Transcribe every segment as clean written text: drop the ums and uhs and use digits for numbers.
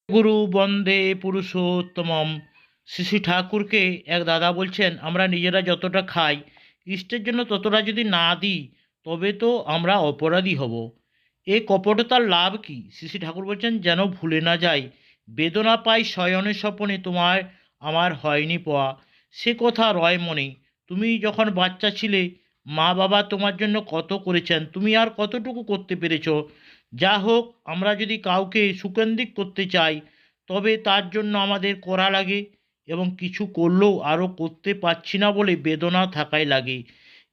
গুরু বন্দে পুরুষোত্তমম। শ্রী ঠাকুরকে এক দাদা বলছেন, আমরা নিজেরা যতটা খাই ইষ্টের জন্য ততটা যদি না দিই তবে তো আমরা অপরাধী হব। এই কপটতার লাভ কি? শ্রী ঠাকুর বলছেন, যেন ভুলে না যাই, বেদনা পাই শয়নে স্বপনে, তোমার আমার হয়নি পাওয়া। সে কথা রয় মনে। তুমি যখন বাচ্চা ছিলে মা বাবা তোমার জন্য কত করেছেন, তুমি আর কতটুকু করতে পেরেছো? যা হোক, আমরা যদি কাউকে সুকেন্দ্রিক করতে চাই তবে তার জন্য আমাদের করা লাগে, এবং কিছু করলেও আরও করতে পারছি না বলে বেদনা থাকাই লাগে।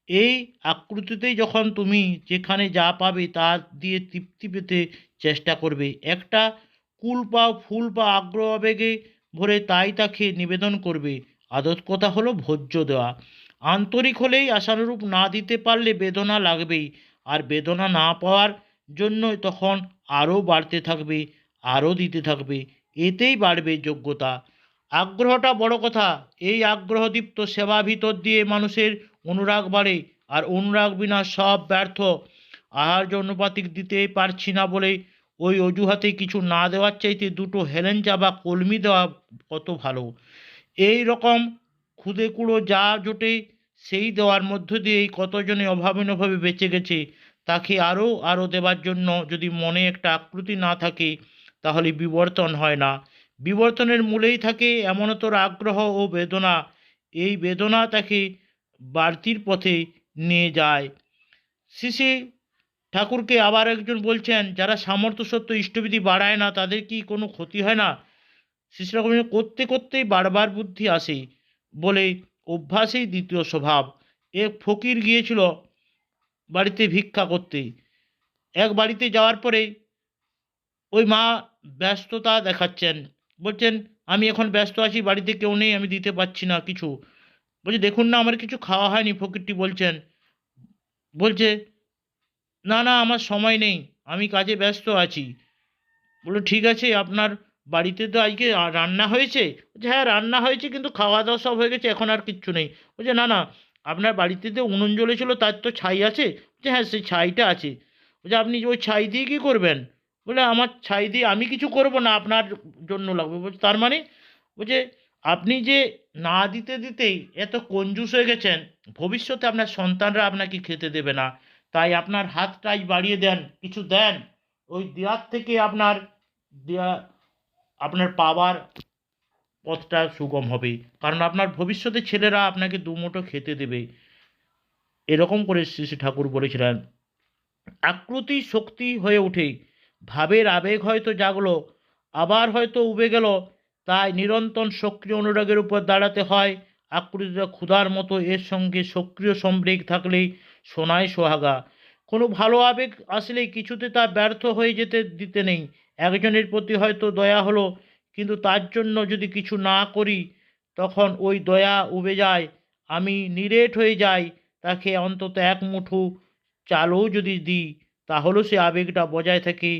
এই আকৃতিতেই যখন তুমি যেখানে যা পাবে তা দিয়ে তৃপ্তি পেতে চেষ্টা করবে, একটা কুল বা ফুল বা আগ্রহ আবেগে ভরে তাই তাকে নিবেদন করবে। আদত কথা হলো ভোজ্য দেওয়া। আন্তরিক হলেই আশানুরূপ না দিতে পারলে বেদনা লাগবেই, আর বেদনা না পাওয়ার জন্যই তখন আরও বাড়তে থাকবে, আরও দিতে থাকবে, এতেই বাড়বে যোগ্যতা। আগ্রহটা বড় কথা। এই আগ্রহদীপ্ত সেবা ভিতর দিয়ে মানুষের অনুরাগ বাড়ে, আর অনুরাগ বিনা সব ব্যর্থ। আহার্য অনুপাতিক দিতে পারছি না বলে ওই অজুহাতে কিছু না দেওয়ার চাইতে দুটো হেলেঞ্চা বা কলমি দেওয়া কত ভালো। এই রকম খুদে কুড়ো যা জোটে সেই দেওয়ার মধ্য দিয়েই কতজনে অভাবনীয়ভাবে বেঁচে গেছে। তাকে আরও আরও দেবার জন্য যদি মনে একটা আকুতি না থাকে তাহলে বিবর্তন হয় না। বিবর্তনের মূলেই থাকে এমনতর আগ্রহ ও বেদনা। এই বেদনা তাকে বাড়তির পথে নিয়ে যায়। শ্রী ঠাকুরকে আবার একজন বলছেন, যারা সামর্থ্য সত্ত্ব ইষ্টবিধি বাড়ায় না তাদের কি কোনো ক্ষতি হয় না? শ্রী ঠাকুর বলছেন, করতে করতেই বারবার বুদ্ধি আসে বলে অভ্যাসেই দ্বিতীয় স্বভাব। এক ফকির গিয়েছিল বাড়িতে ভিক্ষা করতে। এক বাড়িতে যাওয়ার পরে ওই মা ব্যস্ততা দেখাচ্ছেন, বলছেন, আমি এখন ব্যস্ত আছি, বাড়িতে কেউ নেই, আমি দিতে পারছি না কিছু। বলছে, দেখুন না আমার কিছু খাওয়া হয়নি। ফকিরটি বলছেন, বলছে, না না আমার সময় নেই, আমি কাজে ব্যস্ত আছি। বললো, ঠিক আছে, আপনার বাড়িতে তো আজকে রান্না হয়েছে? বলছে, হ্যাঁ রান্না হয়েছে, কিন্তু খাওয়া দাওয়া সব হয়ে গেছে, এখন আর কিচ্ছু নেই। বলছে, না না, আপনার বাড়িতে যে উনুন জ্বলেছিল তার তো ছাই আছে? বলছে, হ্যাঁ সেই ছাইটা আছে। বলছে, আপনি ওই ছাই দিয়ে কী করবেন? বলে, আমার ছাই দিয়ে আমি কিছু করব না, আপনার জন্য লাগবে। বলছে, তার মানে? বলছে, আপনি যে না দিতে দিতেই এত কঞ্জুস হয়ে গেছেন, ভবিষ্যতে আপনার সন্তানরা আপনাকে খেতে দেবে না। তাই আপনার হাতটাই বাড়িয়ে দেন, কিছু দেন। ওই দেওয়ার থেকে আপনার দেওয়া, আপনার পাওয়ার পথটা সুগম হবে। কারণ আপনার ভবিষ্যতে ছেলেরা আপনাকে দুমুঠো খেতে দেবে। এরকম করে শ্রী ঠাকুর বলেছিলেন। আকুতি শক্তি হয়ে ওঠে, ভাবের আবেগ হয়তো জাগলো, আবার হয়তো উবে গেল। তাই নিরন্তর সক্রিয় অনুরাগের উপর দাঁড়াতে হয়। আকুতিটা ক্ষুধার মতো, এর সঙ্গে সক্রিয় সম্বেগ থাকলেই সোনায় সোহাগা। কোনো ভালো আবেগ আসলেই কিছুতে তা ব্যর্থ হয়ে যেতে দিতে নেই। একজনের প্রতি হয়তো দয়া হলো, কিন্তু তার জন্য যদি কিছু না করি তখন ওই দয়া উবে যায়, আমি নিরেট হয়ে যাই। তাকে অন্তত এক মুঠো চালও যদি দিই তাহলেও সে আবেগটা বজায় থাকে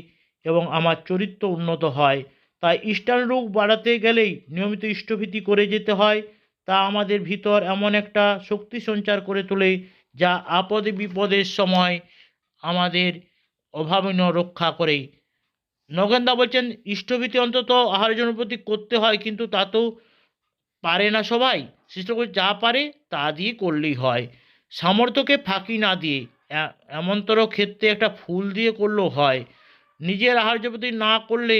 এবং আমার চরিত্র উন্নত হয়। তাই ইষ্টানুরূপ বাড়াতে গেলেই নিয়মিত ইষ্টভীতি করে যেতে হয়। তা আমাদের ভিতর এমন একটা শক্তি সঞ্চার করে তোলে যা আপদে বিপদের সময় আমাদের অভাবনীয় রক্ষা করে। নগেনদা বলছেন, ইষ্টভীতি অন্তত আহারজনের প্রতি করতে হয়, কিন্তু তাতেও পারে না সবাই। শিষ্টকে যা পারে তা দিয়ে করলেই হয়, সামর্থ্যকে ফাঁকি না দিয়ে। এমনতর ক্ষেত্রে একটা ফুল দিয়ে করলেও হয়। নিজের আহার্য প্রতি না করলে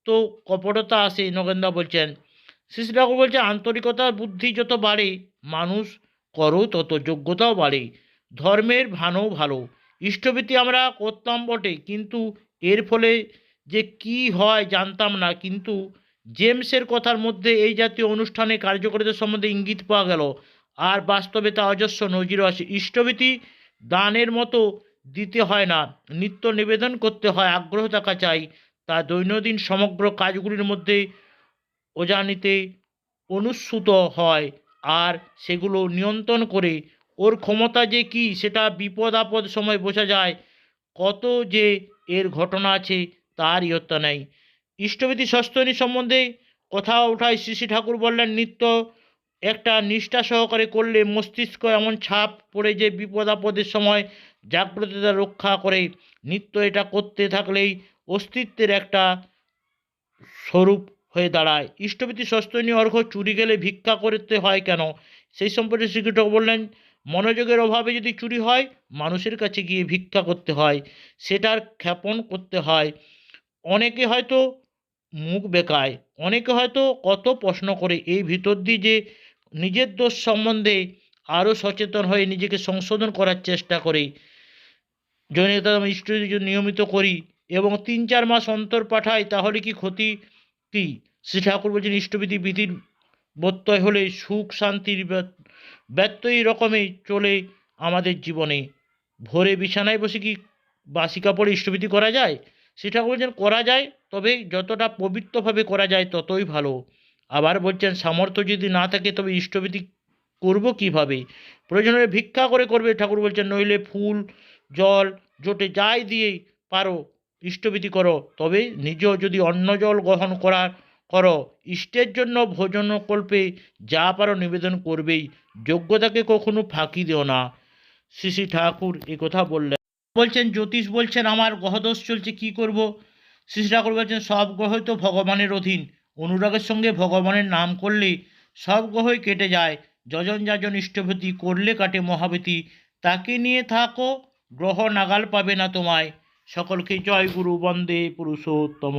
তো কপটতা আসে, নগেনদা বলছেন। শ্রী ঠাকুর বলছে, আন্তরিকতা বুদ্ধি যত বাড়ে মানুষ করো তত যোগ্যতাও বাড়ে। ধর্মের ভানও ভালো। ইষ্টভীতি আমরা করতাম বটে, কিন্তু এর ফলে যে কি হয় জানতাম না। কিন্তু জেমসের কথার মধ্যে এই জাতীয় অনুষ্ঠানে কার্যকারিতা সম্বন্ধে ইঙ্গিত পাওয়া গেল। আর বাস্তবে তা অজস্র নজিরও আছে। ইষ্টভীতি দানের মতো দিতে হয় না, নিত্য নিবেদন করতে হয়, আগ্রহ থাকা চাই। তা দৈনন্দিন সমগ্র কাজগুলির মধ্যে অজানিতে অনুস্যূত হয়, আর সেগুলো নিয়ন্ত্রণ করে। ওর ক্ষমতা যে কি সেটা বিপদ আপদ সময় বোঝা যায়। কত যে এর ঘটনা আছে তার ইয়ত্তা নেই। ইষ্টভীতি সস্তনী সম্বন্ধে কথা ওঠায় শ্রী ঠাকুর বললেন, নিত্য একটা নিষ্ঠা সহকারে করলে মস্তিষ্ক এমন ছাপ পড়ে যে বিপদ আপদের সময় জাগ্রততা রক্ষা করে। নিত্য এটা করতে থাকলেই অস্তিত্বের একটা স্বরূপ হয়ে দাঁড়ায়। ইষ্টভীতি সস্তনী অর্ঘ্য চুরি গেলে ভিক্ষা করতে হয় কেন? সেই সম্পর্কে শ্রীকৃষ্ণ বললেন, মনোযোগের অভাবে যদি চুরি হয়, মানুষের কাছে গিয়ে ভিক্ষা করতে হয়, সেটার ক্ষেপণ করতে হয়। অনেকে হয়তো মুখ বেঁকায়, অনেকে হয়তো কত প্রশ্ন করে, এই ভিতর দিয়ে যে নিজের দোষ সম্বন্ধে আরও সচেতন হয়ে নিজেকে সংশোধন করার চেষ্টা করে। জৈনিকতা আমি ইষ্টভৃতি যদি নিয়মিত করি এবং ৩-৪ মাস অন্তর পাঠাই, তাহলে কি ক্ষতি কী? শ্রী ঠাকুর বলছেন, ইষ্টভৃতি বিধির ব্যত্যয় হলে সুখ শান্তির ব্যত্যয় রকমই চলে আমাদের জীবনে। ভোরে বিছানায় বসে কি বাসি কাপড়ে ইষ্টভৃতি করা যায়? শ্রী ঠাকুর বলছেন করা যায়, তবে যতটা পবিত্রভাবে করা যায় ততই ভালো। আবার বলছেন সামর্থ্য যদি না থাকে তবে ইষ্টভৃতি করব কিভাবে? প্রয়োজন হলে ভিক্ষা করে করবে, ঠাকুর বলছেন, নইলে ফুল জল জোটে যাই দিয়েই পারো ইষ্টভৃতি করো। তবে নিজেও যদি অন্ন জল গ্রহণ করো, ইষ্টের জন্য ভোজনকল্পে যা পারো নিবেদন করবেই, যোগ্যতাকে কখনো ফাঁকি দিও না। শ্রী শ্রী ঠাকুর এ কথা বললেন। বলছেন জ্যোতিষ বলছেন আমার গ্রহদোষ চলছে, কি করব? শ্রী শ্রী ঠাকুর বলছেন সব গ্রহই তো ভগবানের অধীন, অনুরাগের সঙ্গে ভগবানের নাম করলে সব গ্রহই কেটে যায়। যজন যাজন ইষ্টভৃতি করলে কাটে মহাভীতি, তাকে নিয়ে থাকো, গ্রহ নাগাল পাবে না তোমায়। সকলকে জয় গুরু, বন্দে পুরুষোত্তম।